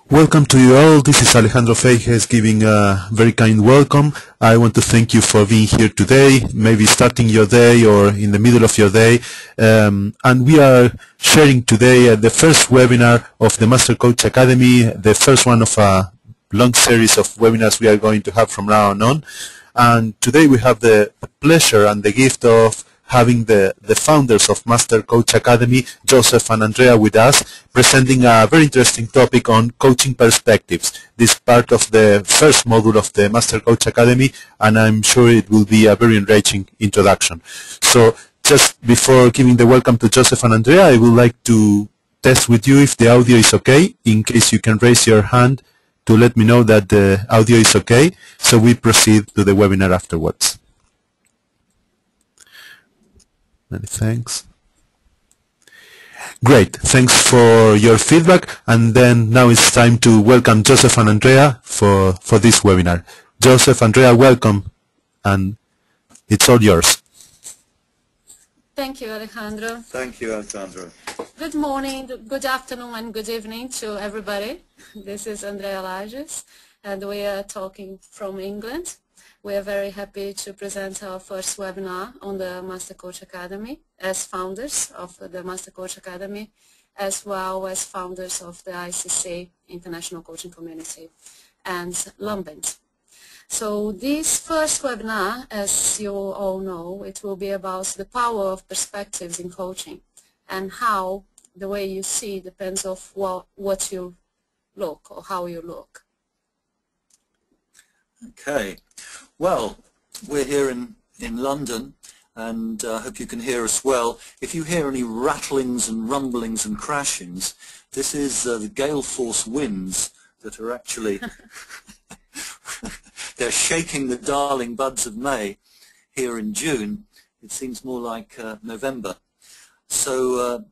Welcome to you all. This is Alejandro Feijes giving a very kind welcome. I want to thank you for being here today, maybe starting your day or in the middle of your day. And we are sharing today the first webinar of the Master Coach Academy, the first one of a long series of webinars we are going to have from now on. And today we have the pleasure and the gift of having the founders of Master Coach Academy, Joseph and Andrea, with us, presenting a very interesting topic on coaching perspectives. This is part of the first module of the Master Coach Academy, and I'm sure it will be a very enriching introduction. So just before giving the welcome to Joseph and Andrea, I would like to test with you if the audio is okay, in case you can raise your hand to let me know that the audio is okay, so we proceed to the webinar afterwards. Many thanks. Great, thanks for your feedback, and then now it's time to welcome Joseph and Andrea for this webinar. Joseph, Andrea, welcome, and it's all yours. Thank you, Alejandro. Thank you, Alejandro. Good morning, good afternoon, and good evening to everybody. This is Andrea Lages, and we are talking from England. We are very happy to present our first webinar on the Master Coach Academy as founders of the Master Coach Academy, as well as founders of the ICC International Coaching Community and Lambent. So this first webinar, as you all know, it will be about the power of perspectives in coaching and how the way you see depends on what you look or how you look. Okay. Well, we're here in London, and I hope you can hear us well. If you hear any rattlings and rumblings and crashings, this is the gale force winds that are actually they're shaking the darling buds of May here in June. It seems more like November. So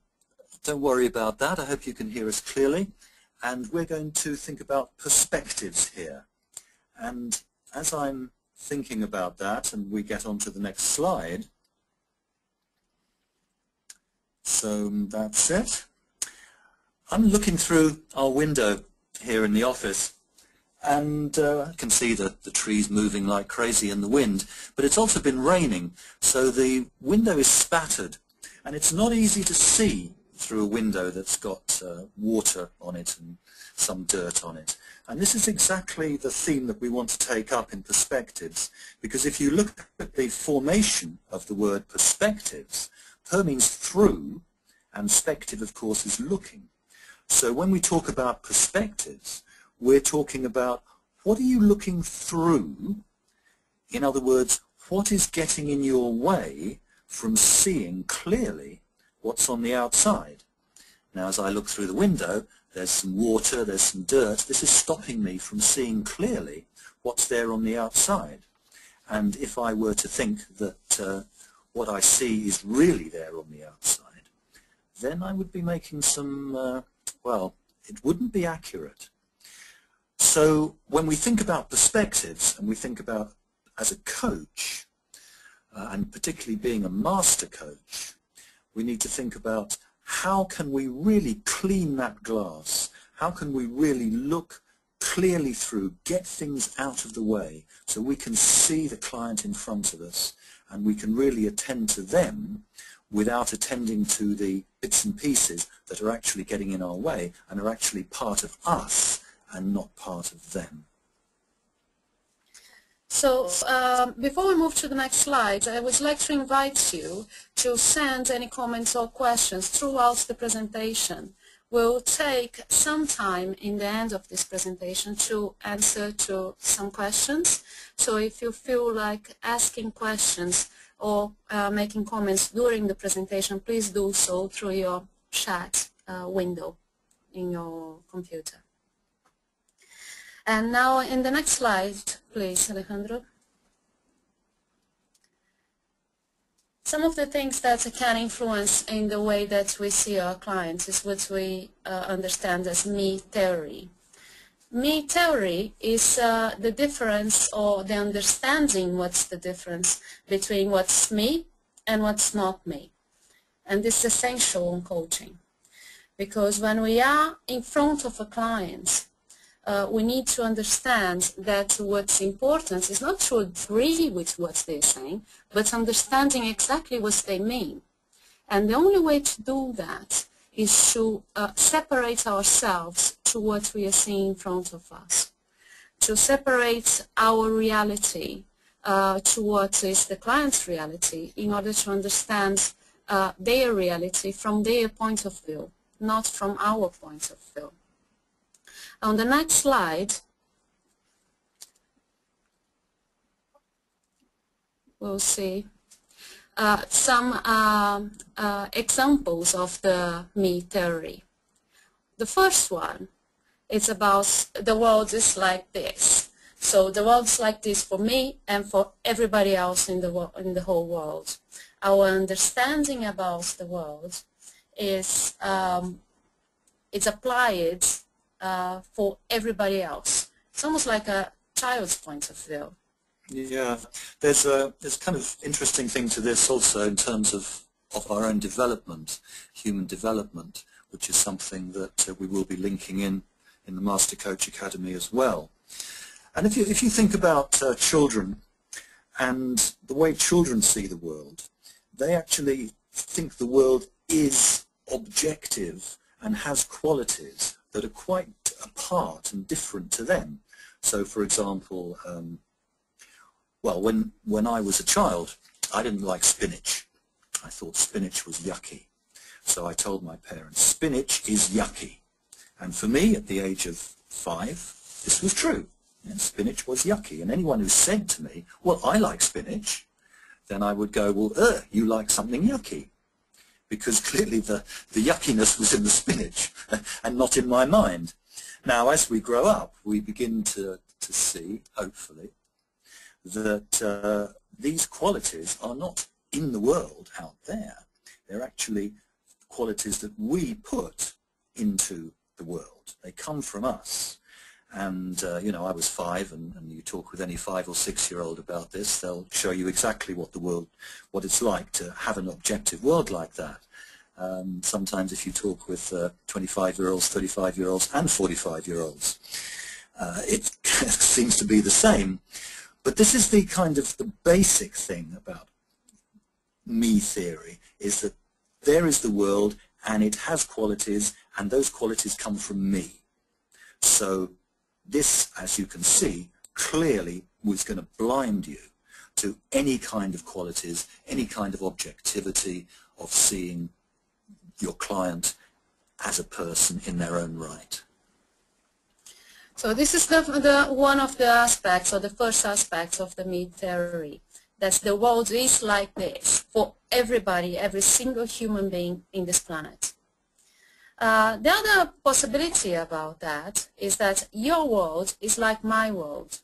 don't worry about that. I hope you can hear us clearly. And we're going to think about perspectives here. And as I'm thinking about that, and we get on to the next slide, so that's it. I'm looking through our window here in the office, and I can see the trees moving like crazy in the wind, but it's also been raining, so the window is spattered, and it's not easy to see through a window that's got water on it and some dirt on it. And this is exactly the theme that we want to take up in perspectives, because if you look at the formation of the word perspectives, per means through, and spective, of course, is looking. So when we talk about perspectives, we're talking about what are you looking through? In other words, what is getting in your way from seeing clearly what's on the outside? Now, as I look through the window, there's some water, there's some dirt. This is stopping me from seeing clearly what's there on the outside. And if I were to think that what I see is really there on the outside, then I would be making some, well, it wouldn't be accurate. So when we think about perspectives, and we think about as a coach, and particularly being a master coach, we need to think about how can we really clean that glass? How can we really look clearly through, get things out of the way so we can see the client in front of us and we can really attend to them without attending to the bits and pieces that are actually getting in our way and are actually part of us and not part of them. So before we move to the next slide, I would like to invite you to send any comments or questions throughout the presentation. We'll take some time in the end of this presentation to answer to some questions. So if you feel like asking questions or making comments during the presentation, please do so through your chat window in your computer. And now in the next slide, please, Alejandro. Some of the things that can influence in the way that we see our clients is what we understand as me theory. Me theory is the difference or the understanding what's the difference between what's me and what's not me. And this is essential in coaching, because when we are in front of a client, we need to understand that what's important is not to agree with what they're saying, but understanding exactly what they mean. And the only way to do that is to separate ourselves to what we are seeing in front of us, to separate our reality to what is the client's reality in order to understand their reality from their point of view, not from our point of view. On the next slide, we'll see some examples of the me theory. The first one is about the world is like this. So the world is like this for me and for everybody else in the whole world. Our understanding about the world is it's applied for everybody else. It's almost like a child's point of view. Yeah, there's kind of interesting thing to this also in terms of our own development, human development, which is something that we will be linking in the Master Coach Academy as well. And if you think about children and the way children see the world, they actually think the world is objective and has qualities that are quite apart and different to them. So, for example, well, when I was a child, I didn't like spinach. I thought spinach was yucky. So I told my parents, spinach is yucky. And for me, at the age of 5, this was true. And spinach was yucky. And anyone who said to me, well, I like spinach, then I would go, well, you like something yucky. Because clearly the yuckiness was in the spinach and not in my mind. Now, as we grow up, we begin to see, hopefully, that these qualities are not in the world out there. They're actually qualities that we put into the world. They come from us. And, you know, I was 5, and you talk with any 5 or 6-year-old about this, they'll show you exactly what it's like to have an objective world like that. Sometimes if you talk with 25-year-olds, 35-year-olds, and 45-year-olds, it seems to be the same. But this is the kind of the basic thing about me theory, is that there is the world, and it has qualities, and those qualities come from me. So this, as you can see, clearly was going to blind you to any kind of qualities, any kind of objectivity of seeing your client as a person in their own right. So this is one of the aspects, or the first aspect of the me theory, that the world is like this for everybody, every single human being in this planet. The other possibility about that is that your world is like my world.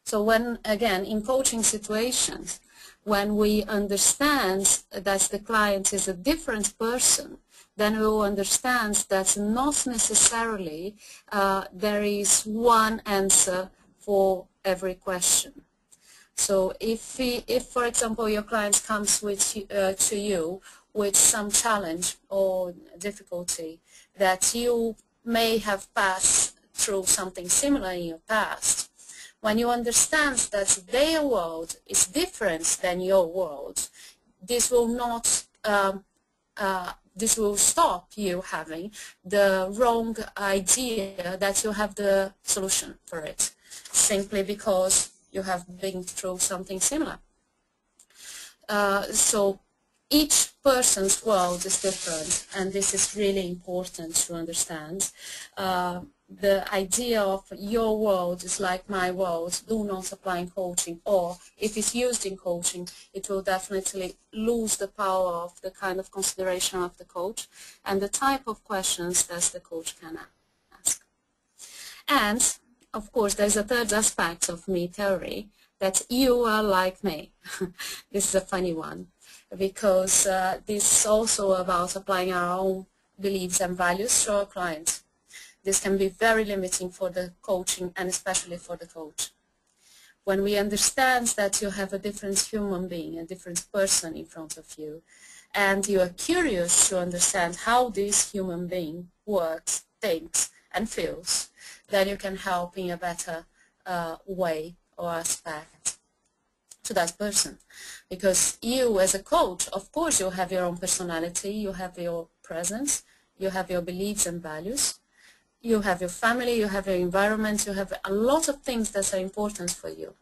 So when, again, in coaching situations, when we understand that the client is a different person, then we will understand that not necessarily there is one answer for every question. So if for example, your client comes to you with some challenge or difficulty that you may have passed through something similar in your past, when you understand that their world is different than your world, this will not this will stop you having the wrong idea that you have the solution for it, simply because you have been through something similar. So each person's world is different, and this is really important to understand. The idea of your world is like my world do not apply in coaching, or if it's used in coaching, it will definitely lose the power of the kind of consideration of the coach and the type of questions that the coach can ask. And, of course, there's a third aspect of me theory, that you are like me. This is a funny one, because this is also about applying our own beliefs and values to our clients. This can be very limiting for the coaching, and especially for the coach. When we understand that you have a different human being, a different person in front of you, and you are curious to understand how this human being works, thinks, and feels, then you can help in a better way or aspect to that person. Because you as a coach, of course, you have your own personality, you have your presence, you have your beliefs and values, you have your family, you have your environment, you have a lot of things that are important for you.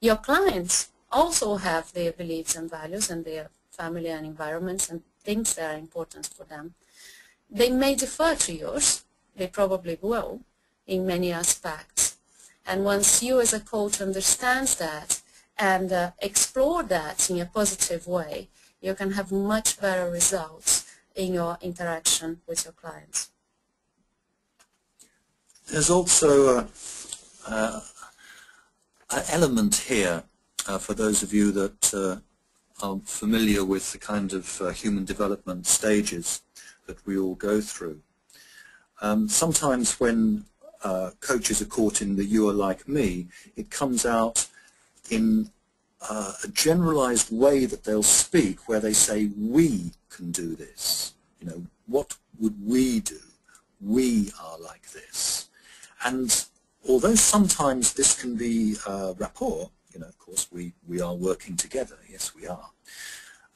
Your clients also have their beliefs and values and their family and environments and things that are important for them. They may differ to yours, they probably will, in many aspects. And once you as a coach understands that and explore that in a positive way, you can have much better results in your interaction with your clients. There's also an element here for those of you that are familiar with the kind of human development stages that we all go through. Sometimes when coaches are caught in the "you are like me," it comes out in a generalized way that they'll speak, where they say, "We can do this." You know, what would we do? We are like this. And although sometimes this can be rapport, you know, of course, we are working together. Yes, we are.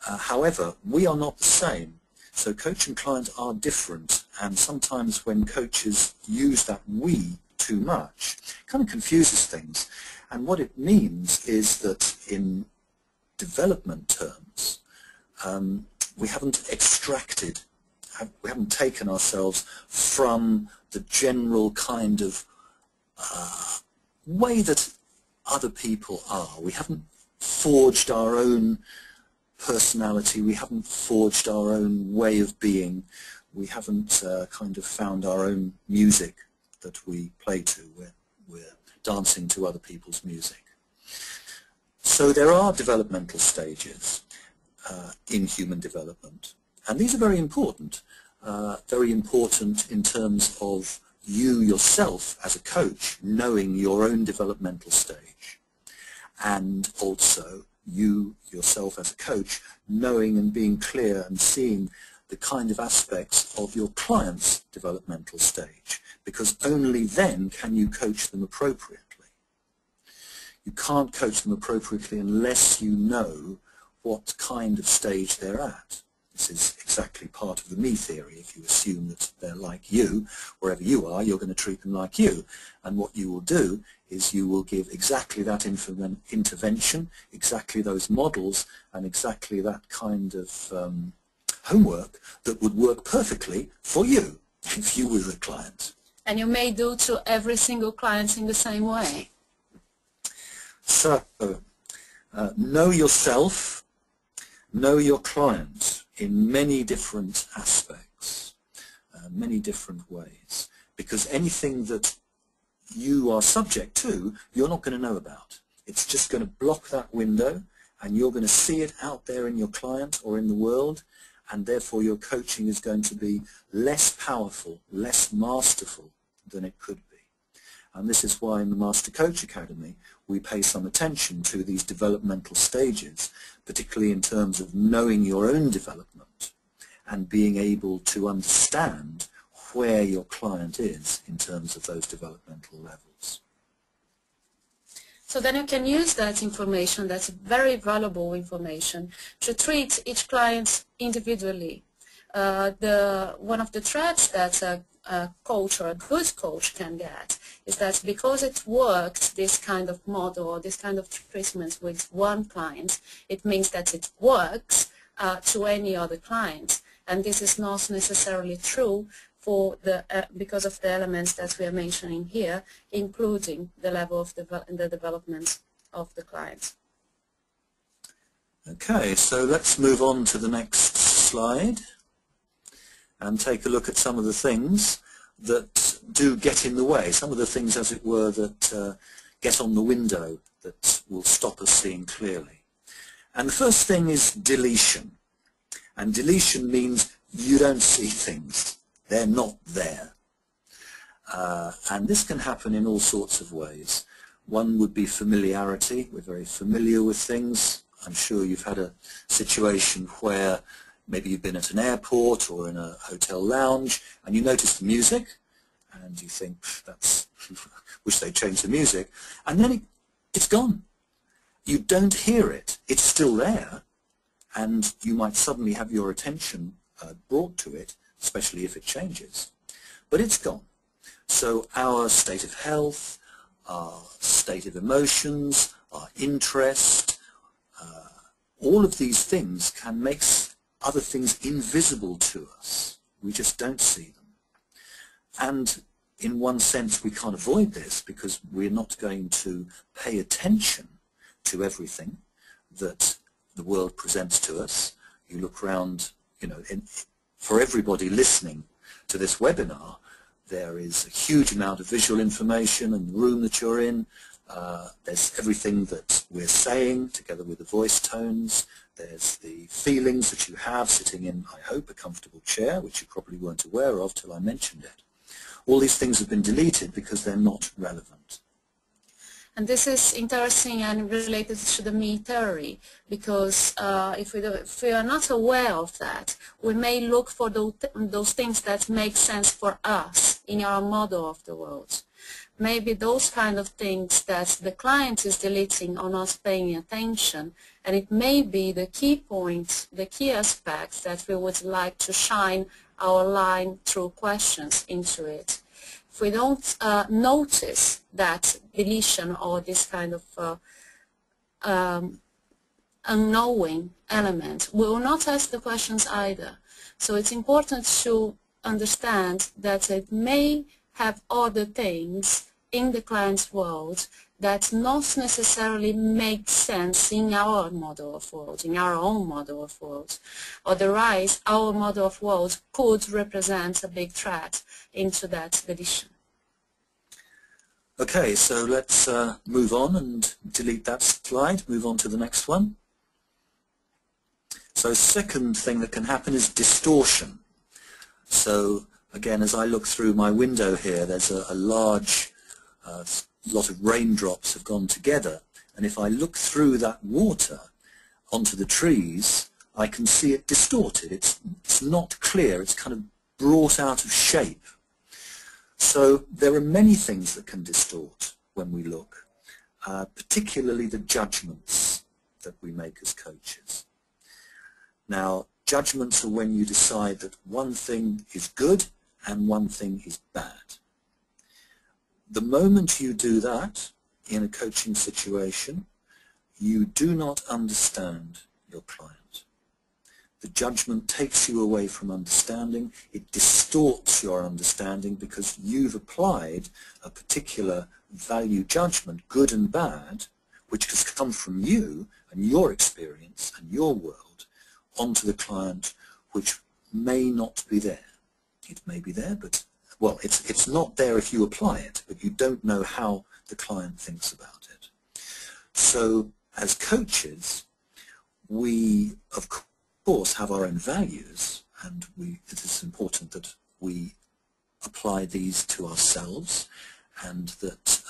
However, we are not the same. So coach and client are different, and sometimes when coaches use that "we" too much, it kind of confuses things. And what it means is that in development terms, we haven't extracted, we haven't taken ourselves from the general kind of way that other people are. We haven't forged our own personality, we haven't forged our own way of being, we haven't kind of found our own music that we play to. We're dancing to other people's music. So there are developmental stages in human development, and these are very important in terms of you yourself as a coach knowing your own developmental stage, and also you yourself as a coach knowing and being clear and seeing the kind of aspects of your client's developmental stage, because only then can you coach them appropriately. You can't coach them appropriately unless you know what kind of stage they're at. This is exactly part of the me theory. If you assume that they're like you, wherever you are, you're going to treat them like you. And what you will do is you will give exactly that intervention, exactly those models, and exactly that kind of homework that would work perfectly for you if you were the client. And you may do to every single client in the same way. So, know yourself, know your client in many different aspects, many different ways, because anything that you are subject to, you're not going to know about. It's just going to block that window, and you're going to see it out there in your client or in the world, and therefore your coaching is going to be less powerful, less masterful than it could be. And this is why in the Master Coach Academy we pay some attention to these developmental stages, particularly in terms of knowing your own development and being able to understand where your client is in terms of those developmental levels. So then you can use that information, that's very valuable information, to treat each client individually. One of the threats that a coach or a good coach can get is that because it worked, this kind of model or this kind of treatment with one client, it means that it works to any other client. And this is not necessarily true for the because of the elements that we are mentioning here, including the level of the development of the client. Okay, so let's move on to the next slide and take a look at some of the things that do get in the way, some of the things, as it were, that get on the window that will stop us seeing clearly. And the first thing is deletion. And deletion means you don't see things. They're not there. And this can happen in all sorts of ways. One would be familiarity. We're very familiar with things. I'm sure you've had a situation where maybe you've been at an airport or in a hotel lounge and you notice the music and you think, that's wish they'd changed the music, and then it's gone. You don't hear it. It's still there, and you might suddenly have your attention brought to it, especially if it changes. But it's gone. So our state of health, our state of emotions, our interest, all of these things can make other things invisible to us. We just don't see them. And in one sense we can't avoid this because we're not going to pay attention to everything that the world presents to us. You look around, you know, for everybody listening to this webinar, there is a huge amount of visual information in the room that you're in. There's everything that we're saying together with the voice tones. There's the feelings that you have sitting in, I hope, a comfortable chair, which you probably weren't aware of till I mentioned it. All these things have been deleted because they're not relevant. And this is interesting and related to the me theory, because if we are not aware of that, we may look for those things that make sense for us in our model of the world. Maybe those kind of things that the client is deleting or not paying attention, and it may be the key points, the key aspects that we would like to shine our line through questions into it. If we don't notice that deletion or this kind of unknowing element, we will not ask the questions either. So it's important to understand that it may have other things in the client's world that not necessarily make sense in our model of world, in our own model of world. Otherwise, our model of world could represent a big threat into that deletion. Okay, so let's move on and delete that slide, move on to the next one. So second thing that can happen is distortion. So again, as I look through my window here, there's a large lot of raindrops have gone together, and if I look through that water onto the trees, I can see it distorted. It's not clear, it's kind of brought out of shape. So there are many things that can distort when we look, particularly the judgments that we make as coaches. Now, judgments are when you decide that one thing is good and one thing is bad. The moment you do that in a coaching situation, you do not understand your client. The judgment takes you away from understanding. It distorts your understanding because you've applied a particular value judgment, good and bad, which has come from you and your experience and your world, onto the client, which may not be there. It may be there, but well, it's not there if you apply it, but you don't know how the client thinks about it. So as coaches, we of course have our own values, and it is important that we apply these to ourselves and that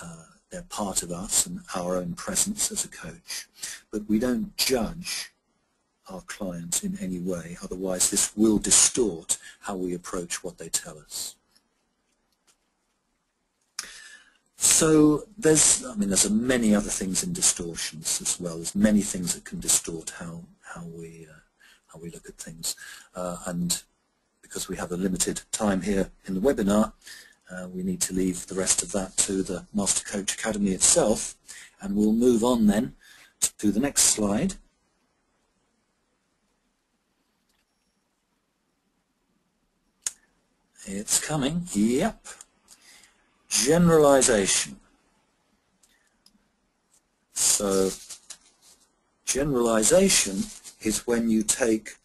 they're part of us and our own presence as a coach. But we don't judge our clients in any way, otherwise this will distort how we approach what they tell us. So there's many other things in distortions as well. There's many things that can distort how we look at things, and because we have a limited time here in the webinar, we need to leave the rest of that to the Master Coach Academy itself, and we'll move on then to the next slide. It's coming. Yep. Generalization. So generalization is when you take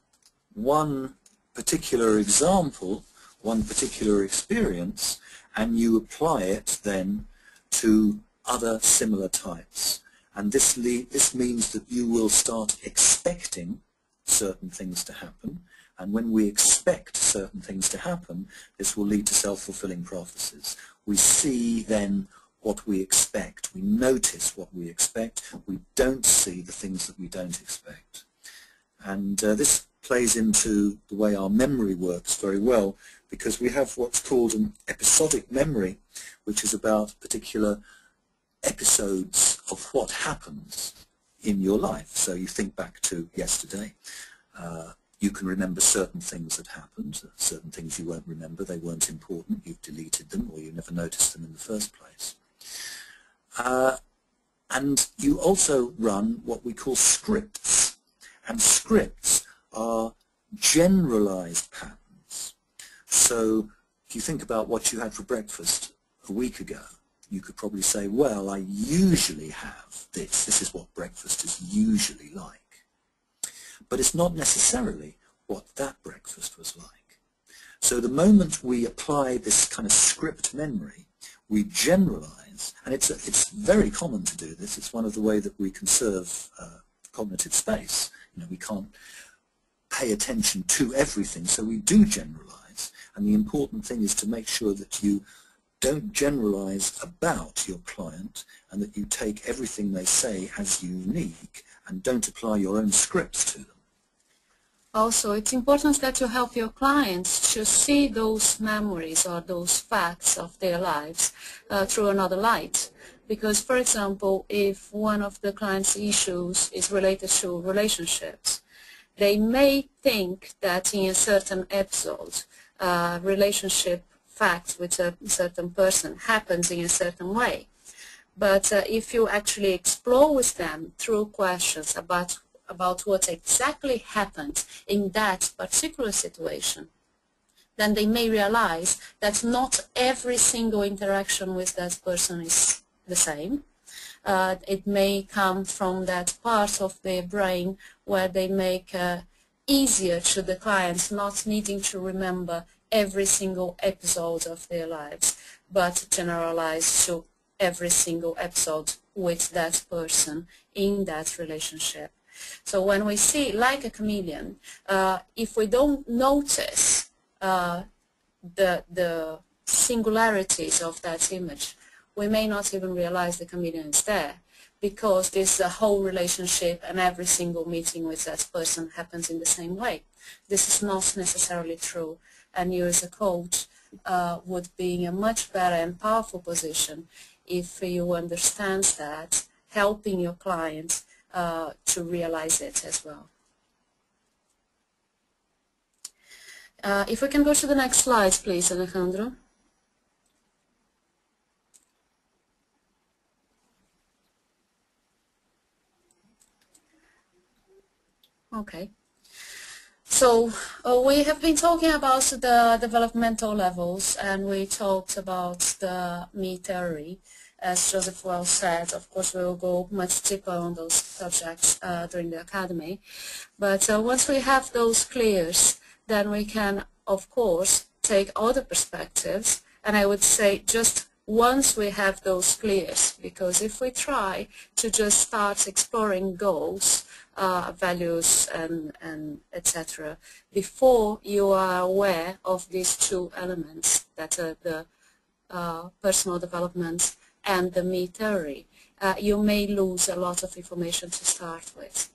one particular example, one particular experience, and you apply it then to other similar types. And this means that you will start expecting certain things to happen, and when we expect certain things to happen, this will lead to self-fulfilling prophecies. We see then what we expect. We notice what we expect. We don't see the things that we don't expect. And this plays into the way our memory works very well, because we have what's called an episodic memory, which is about particular episodes of what happens in your life. So you think back to yesterday, you can remember certain things that happened, certain things you won't remember, they weren't important, you've deleted them or you never noticed them in the first place. And you also run what we call scripts, and scripts are generalized patterns. So if you think about what you had for breakfast a week ago, you could probably say, well, I usually have this. This is what breakfast is usually like. But it's not necessarily what that breakfast was like. So the moment we apply this kind of script memory, we generalize, and it's very common to do this. It's one of the ways that we conserve cognitive space. You know, we can't pay attention to everything, so we do generalize. And the important thing is to make sure that you don't generalize about your client and that you take everything they say as unique and don't apply your own scripts to them. Also, it's important that you help your clients to see those memories or those facts of their lives through another light. Because, for example, if one of the client's issues is related to relationships, they may think that in a certain episode, relationship facts with a certain person happens in a certain way. But if you actually explore with them through questions about what exactly happened in that particular situation, then they may realize that not every single interaction with that person is the same. It may come from that part of their brain where they make easier to the clients not needing to remember every single episode of their lives, but generalize to every single episode with that person in that relationship. So when we see, like a chameleon, if we don't notice the singularities of that image, we may not even realize the chameleon is there, because this whole relationship and every single meeting with that person happens in the same way. This is not necessarily true, and you as a coach would be in a much better and powerful position if you understand that, helping your clients to realize it as well. If we can go to the next slide, please, Alejandro. Okay. So we have been talking about the developmental levels, and we talked about the me theory. As Joseph well said, of course we will go much deeper on those subjects during the academy. But once we have those clears, then we can, of course, take other perspectives. And I would say just once we have those clears, because if we try to just start exploring goals, values and etc., before you are aware of these two elements that are the personal development and the me theory, you may lose a lot of information to start with.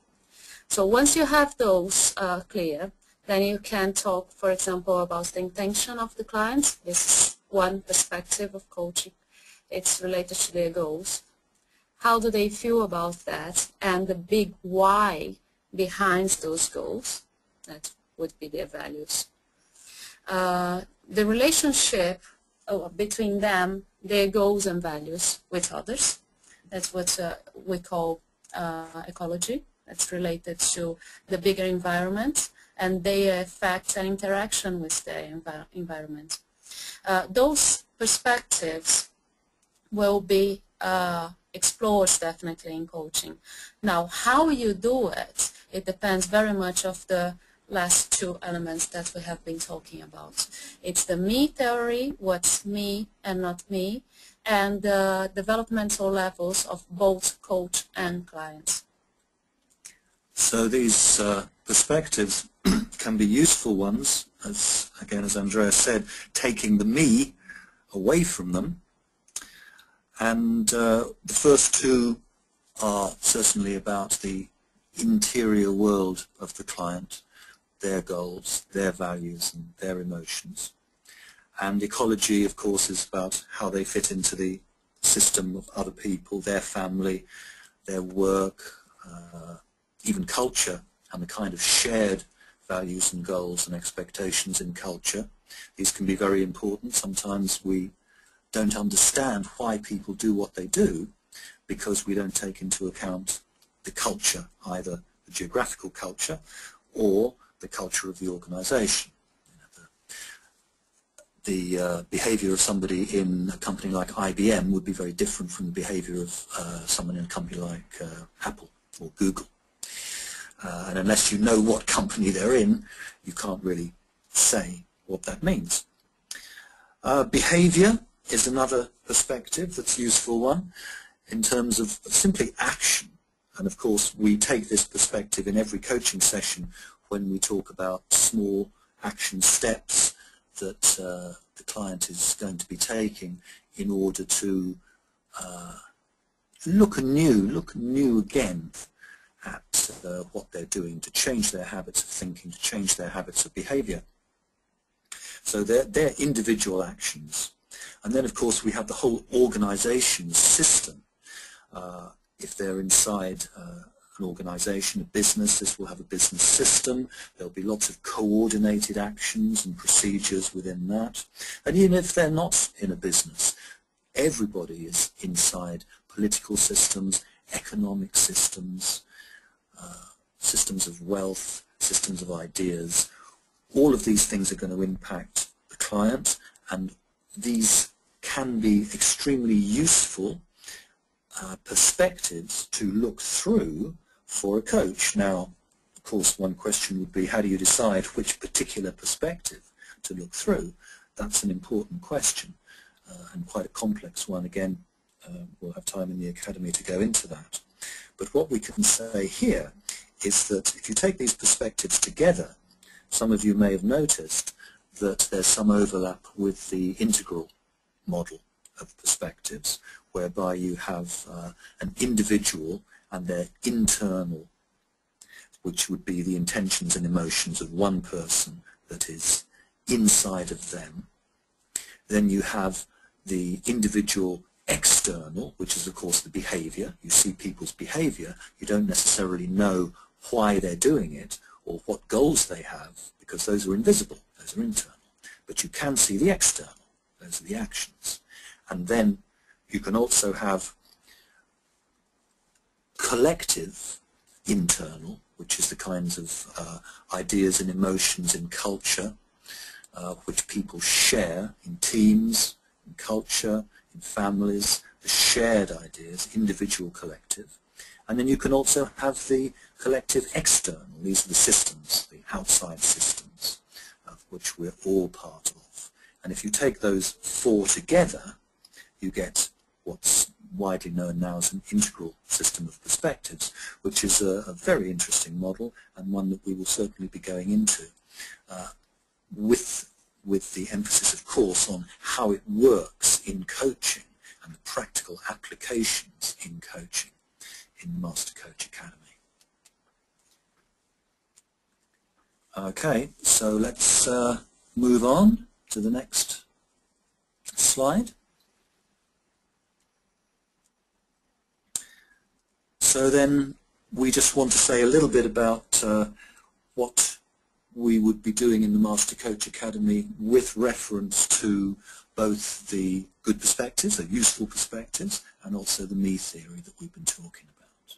So once you have those clear, then you can talk, for example, about the intention of the client. This is one perspective of coaching. It's related to their goals. How do they feel about that, and the big why behind those goals? That would be their values. The relationship between them, their goals and values with others. That's what we call ecology. That's related to the bigger environment and their effects and interaction with the environment. Those perspectives will be explored definitely in coaching. Now, how you do it, it depends very much of the last two elements that we have been talking about. It's the me theory, what's me and not me, and the developmental levels of both coach and clients. So these perspectives can be useful ones, as again, as Andreas said, taking the me away from them. And the first two are certainly about the interior world of the client, their goals, their values, and their emotions. And ecology, of course, is about how they fit into the system of other people, their family, their work, even culture, and the kind of shared values and goals and expectations in culture. These can be very important. Sometimes we don't understand why people do what they do because we don't take into account the culture, either the geographical culture or the culture of the organization. The behavior of somebody in a company like IBM would be very different from the behavior of someone in a company like Apple or Google. And unless you know what company they're in, you can't really say what that means. Behavior is another perspective that's a useful one in terms of simply action. And of course we take this perspective in every coaching session when we talk about small action steps that the client is going to be taking in order to look anew again at what they're doing, to change their habits of thinking, to change their habits of behavior. So they're individual actions. And then of course we have the whole organization system. If they're inside an organization, a business, this will have a business system. There'll be lots of coordinated actions and procedures within that. And even if they're not in a business, everybody is inside political systems, economic systems, systems of wealth, systems of ideas. All of these things are going to impact the client, and these can be extremely useful perspectives to look through for a coach. Now, of course, one question would be, how do you decide which particular perspective to look through? That's an important question and quite a complex one. Again, we'll have time in the Academy to go into that. But what we can say here is that if you take these perspectives together, some of you may have noticed that there's some overlap with the integral model of perspectives, whereby you have an individual and their internal, which would be the intentions and emotions of one person that is inside of them. Then you have the individual external, which is of course the behavior. You see people's behavior, you don't necessarily know why they're doing it or what goals they have, because those are invisible, those are internal. But you can see the external, those are the actions. And then you can also have collective internal, which is the kinds of ideas and emotions in culture, which people share in teams, in culture, in families, the shared ideas, individual, collective. And then you can also have the collective external. These are the systems, the outside systems, of which we're all part of. And if you take those four together, you get what's widely known now as an integral system of perspectives, which is a very interesting model and one that we will certainly be going into with the emphasis, of course, on how it works in coaching and the practical applications in coaching in the Master Coach Academy. Okay, so let's move on to the next slide. So then we just want to say a little bit about what we would be doing in the Master Coach Academy with reference to both the good perspectives, the useful perspectives, and also the me theory that we've been talking about.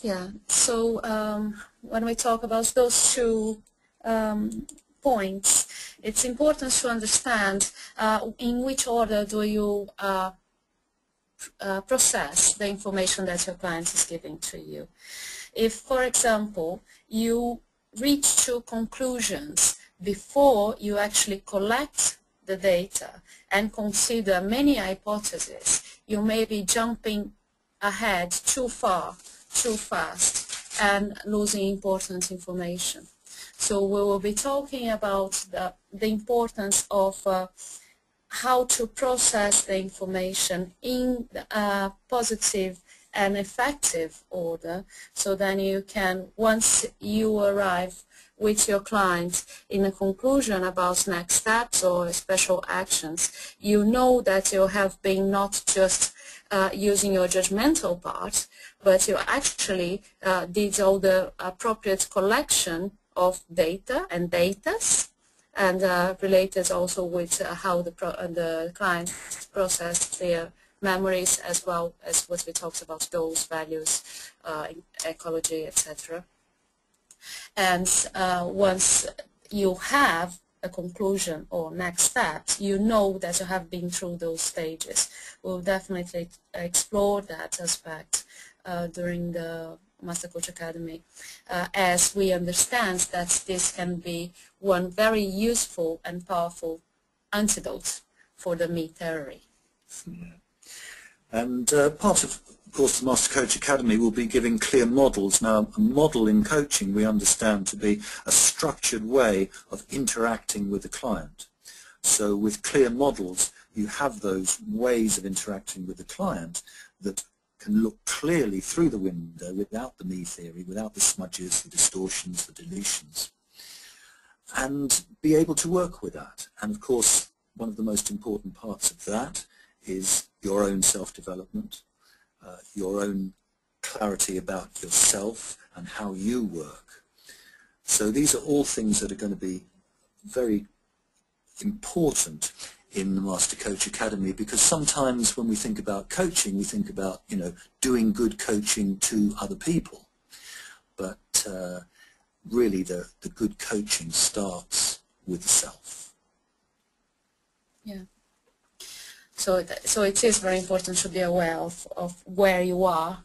Yeah, so when we talk about those two points, it's important to understand in which order do you process the information that your client is giving to you. If, for example, you reach to conclusions before you actually collect the data and consider many hypotheses, you may be jumping ahead too far, too fast, and losing important information. So we will be talking about the importance of how to process the information in a positive an effective order, so then you can, once you arrive with your client in a conclusion about next steps or special actions, you know that you have been not just using your judgmental part, but you actually did all the appropriate collection of data and datas, and related also with how the clients process their memories, as well as what we talked about, goals, values, ecology, etc. And once you have a conclusion or next steps, you know that you have been through those stages. We'll definitely explore that aspect during the Master Coach Academy, as we understand that this can be one very useful and powerful antidote for the me theory. Yeah. And part of course, the Master Coach Academy will be giving clear models. Now, a model in coaching we understand to be a structured way of interacting with the client. So with clear models, you have those ways of interacting with the client that can look clearly through the window without the me theory, without the smudges, the distortions, the deletions, and be able to work with that. And of course, one of the most important parts of that is your own self-development, your own clarity about yourself and how you work. So these are all things that are going to be very important in the Master Coach Academy, because sometimes when we think about coaching, we think about, you know, doing good coaching to other people. But really the good coaching starts with the self. Yeah. So it is very important to be aware of where you are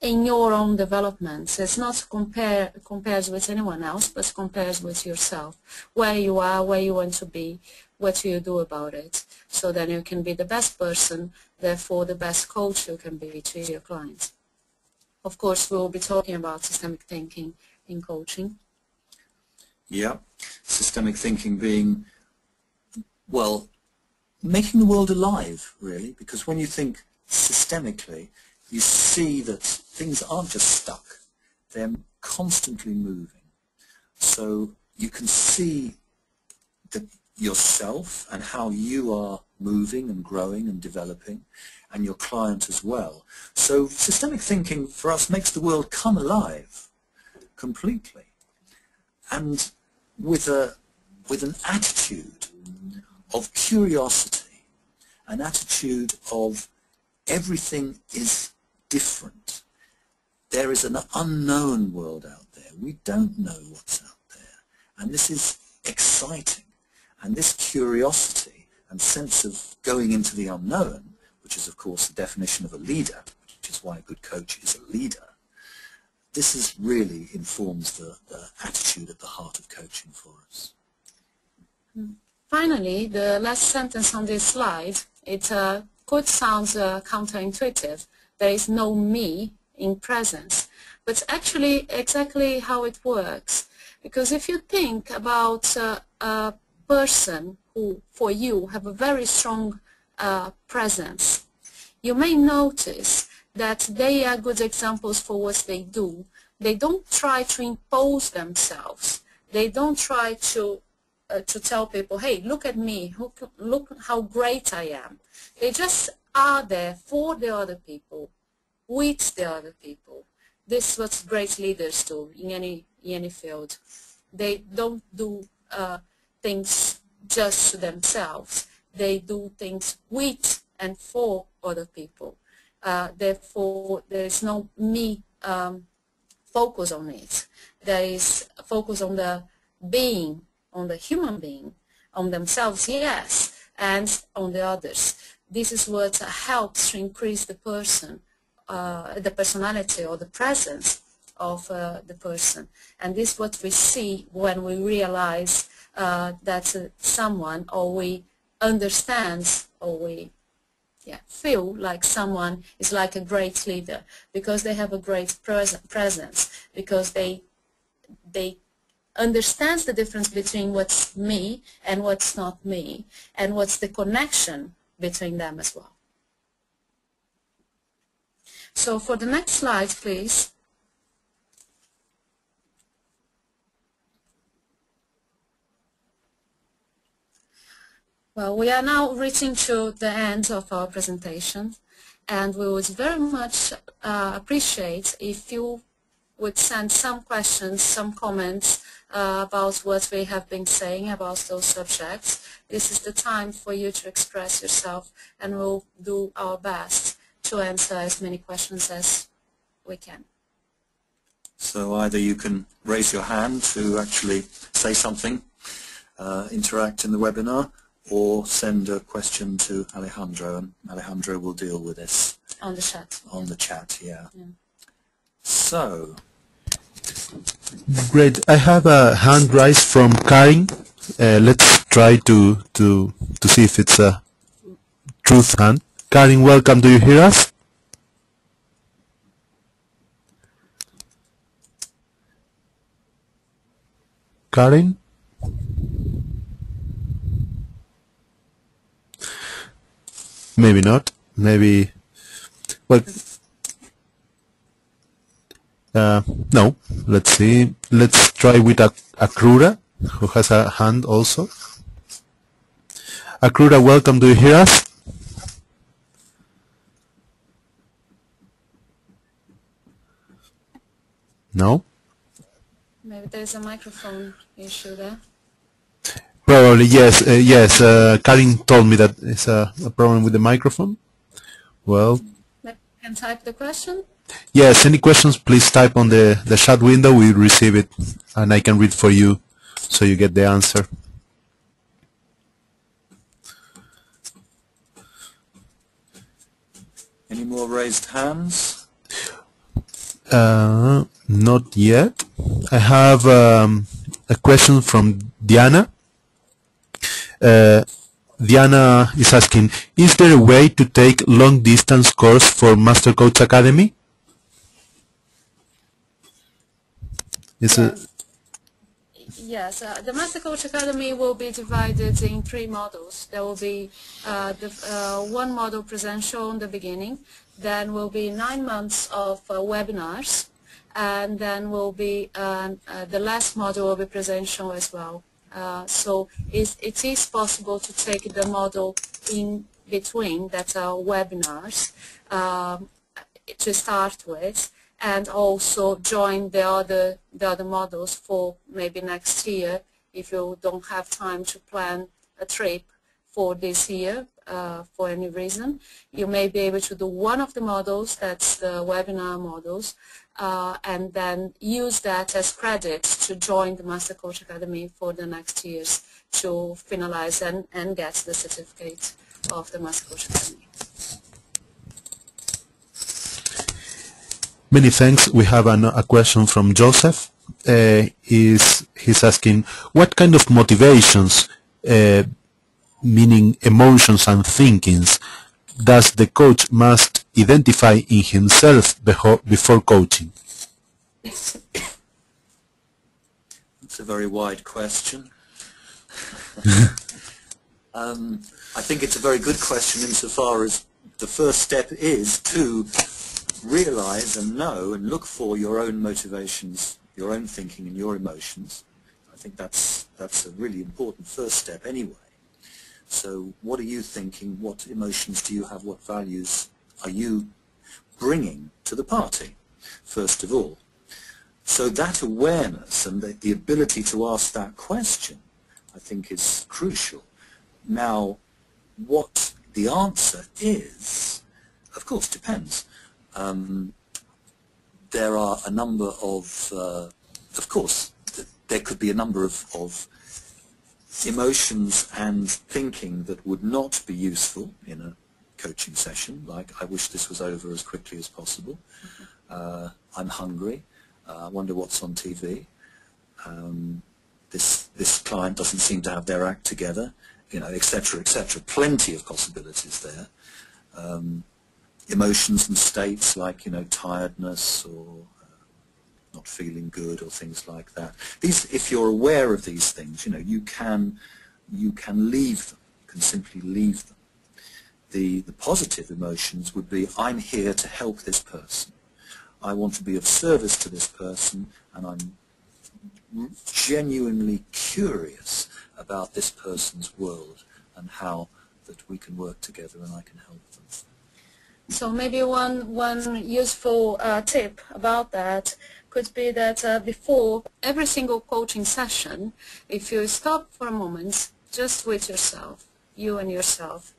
in your own development. It's not compares with anyone else, but compares with yourself. Where you are, where you want to be, what do you do about it? So then you can be the best person, therefore the best coach you can be to your clients. Of course, we will be talking about systemic thinking in coaching. Yeah, systemic thinking being, well, making the world alive, really, because when you think systemically, you see that things aren't just stuck, they're constantly moving. So you can see yourself and how you are moving and growing and developing, and your client as well. So systemic thinking for us makes the world come alive completely, and with an attitude of curiosity, an attitude of everything is different. There is an unknown world out there. We don't know what's out there. And this is exciting. And this curiosity and sense of going into the unknown, which is of course the definition of a leader, which is why a good coach is a leader, this really informs the attitude at the heart of coaching for us. Finally, the last sentence on this slide, it could sound counterintuitive. There is no me in presence, but actually exactly how it works. Because if you think about a person who, for you, have a very strong presence, you may notice that they are good examples for what they do. They don't try to impose themselves. They don't try to tell people, hey, look at me, look how great I am. They just are there for the other people, with the other people. This is what great leaders do in any field. They don't do things just to themselves. They do things with and for other people. Therefore, there is no me focus on it. There is a focus on the being, on the human being, on themselves, yes, and on the others. This is what helps to increase the person, the personality or the presence of the person. And this is what we see when we realize that someone, or we understand, or we feel like someone is like a great leader, because they have a great presence, because they understands the difference between what's me and what's not me, and what's the connection between them as well. So for the next slide, please. Well, we are now reaching to the end of our presentation, and we would very much appreciate if you would send some questions, some comments about what we have been saying about those subjects. This is the time for you to express yourself, and we'll do our best to answer as many questions as we can. So either you can raise your hand to actually say something, interact in the webinar, or send a question to Alejandro, and Alejandro will deal with this. On the chat. On the chat, yeah. So. Great. I have a hand raised from Karin. Let's try to see if it's a truth hand. Karin, welcome. Do you hear us? Karin? Maybe not. Maybe. Well. No. Let's see. Let's try with Akrura, who has a hand also. Akrura, welcome. Do you hear us? No? Maybe there's a microphone issue there. Probably, yes. Yes, Karin told me that it's a problem with the microphone. Well. Maybe you can type the question? Yes, any questions, please type on the chat window. We receive it, and I can read for you, so you get the answer. Any more raised hands? Not yet. I have a question from Diana. Diana is asking, is there a way to take long-distance course for Master Coach Academy? Yes, the Master Coach Academy will be divided in 3 models. There will be one model presential in the beginning, then will be 9 months of webinars, and then will be the last module will be presential as well. So it is possible to take the model in between, that are webinars, to start with, and also join the other models for maybe next year if you don't have time to plan a trip for this year for any reason. You may be able to do one of the models, that's the webinar models, and then use that as credit to join the Master Coach Academy for the next years to finalize and get the certificate of the Master Coach Academy. Many thanks. We have a question from Joseph. He's asking, what kind of motivations, meaning emotions and thinkings, does the coach must identify in himself before coaching? It's a very wide question. I think it's a very good question insofar as the first step is to realize and know and look for your own motivations, your own thinking and your emotions. I think that's a really important first step anyway. So what are you thinking? What emotions do you have? What values are you bringing to the party, first of all? So that awareness and the ability to ask that question, I think, is crucial. Now, what the answer is, of course, depends. There are a number of course, there could be a number of emotions and thinking that would not be useful in a coaching session, like, I wish this was over as quickly as possible, I'm hungry, I wonder what's on TV, this client doesn't seem to have their act together, you know, etc., etc. Plenty of possibilities there. Emotions and states like, you know, tiredness or not feeling good or things like that. These, if you're aware of these things, you know, you can leave them. You can simply leave them. the positive emotions would be, I'm here to help this person. I want to be of service to this person, and I'm genuinely curious about this person's world and how that we can work together and I can help them. So maybe one useful tip about that could be that before every single coaching session, if you stop for a moment just with yourself, you and yourself,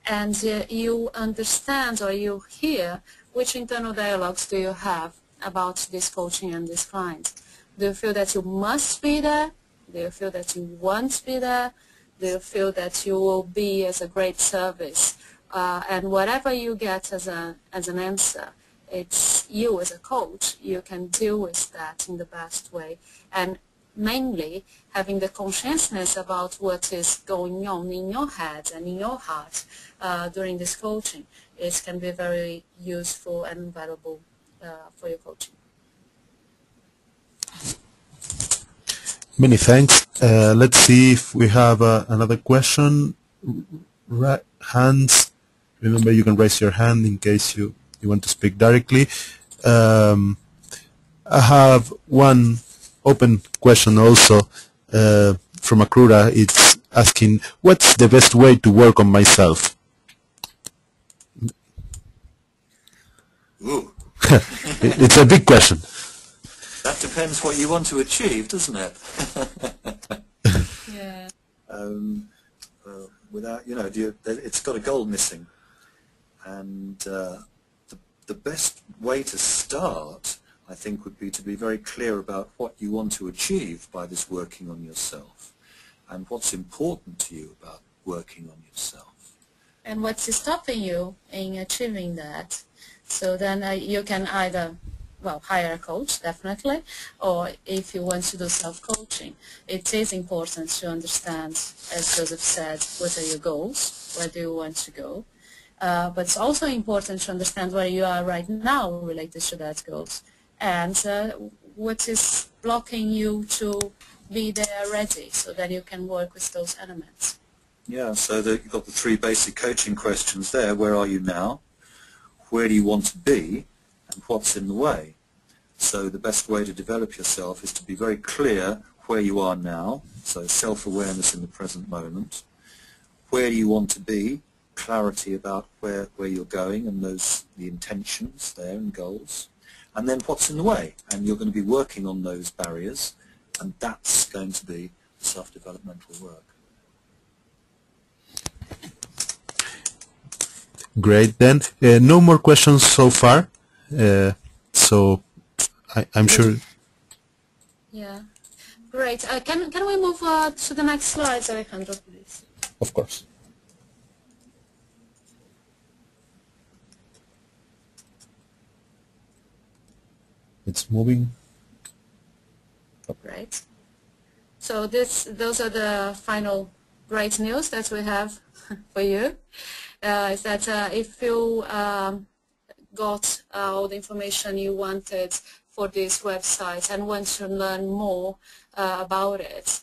and you understand or you hear which internal dialogues do you have about this coaching and this client. Do you feel that you must be there? Do you feel that you want to be there? Do you feel that you will be as a great service? And whatever you get as an answer, it's you as a coach, you can deal with that in the best way. And mainly having the consciousness about what is going on in your head and in your heart during this coaching, it can be very useful and valuable for your coaching. Many thanks. Let's see if we have another question. Hands. Remember, you can raise your hand in case you want to speak directly. I have one open question also from Akrura. It's asking, what's the best way to work on myself? Ooh. It's a big question. That depends what you want to achieve, doesn't it? Yeah. Without, it's got a goal missing. And the best way to start, I think, would be to be very clear about what you want to achieve by this working on yourself and what's important to you about working on yourself. And what's stopping you in achieving that? So then you can either, well, hire a coach, definitely, or if you want to do self-coaching, it is important to understand, as Joseph said, what are your goals, where do you want to go, but it's also important to understand where you are right now related to that goals, and what is blocking you to be there ready so that you can work with those elements. Yeah, so you've got the three basic coaching questions there. Where are you now? Where do you want to be? And what's in the way? So the best way to develop yourself is to be very clear where you are now, so self-awareness in the present moment. Where do you want to be? Clarity about where you're going and the intentions there and goals. And then what's in the way? And you're going to be working on those barriers, and that's going to be self-developmental work. Great. Then no more questions so far. So I'm sure. Yeah. Great. Can we move to the next slides, Alejandro, please? Of course. It's moving. Great. So those are the final great news that we have for you. Is that if you got all the information you wanted for this website and want to learn more about it,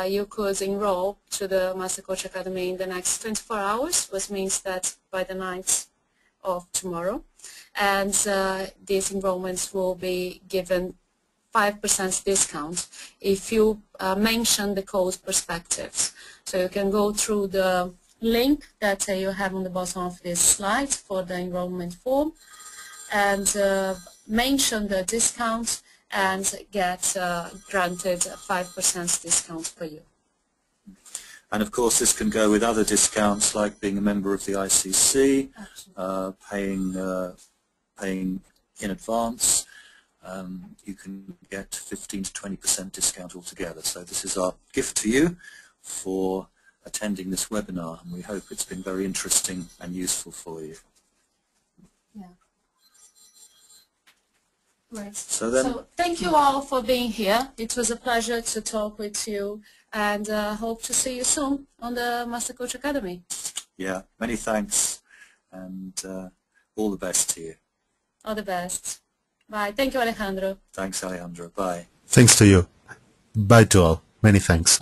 you could enroll to the Master Coach Academy in the next 24 hours, which means that by the night of tomorrow. And these enrollments will be given 5% discount if you mention the code perspectives. So you can go through the link that you have on the bottom of this slide for the enrollment form and mention the discount and get granted a 5% discount for you. And of course this can go with other discounts like being a member of the ICC, paying in advance. You can get 15 to 20% discount altogether. So this is our gift to you for attending this webinar, and we hope it's been very interesting and useful for you. Yeah. Right. So thank you all for being here. It was a pleasure to talk with you, and hope to see you soon on the Master Coach Academy. Yeah, many thanks, and all the best to you. All the best. Bye. Thank you, Alejandro. Thanks, Alejandro. Bye. Thanks to you. Bye to all. Many thanks.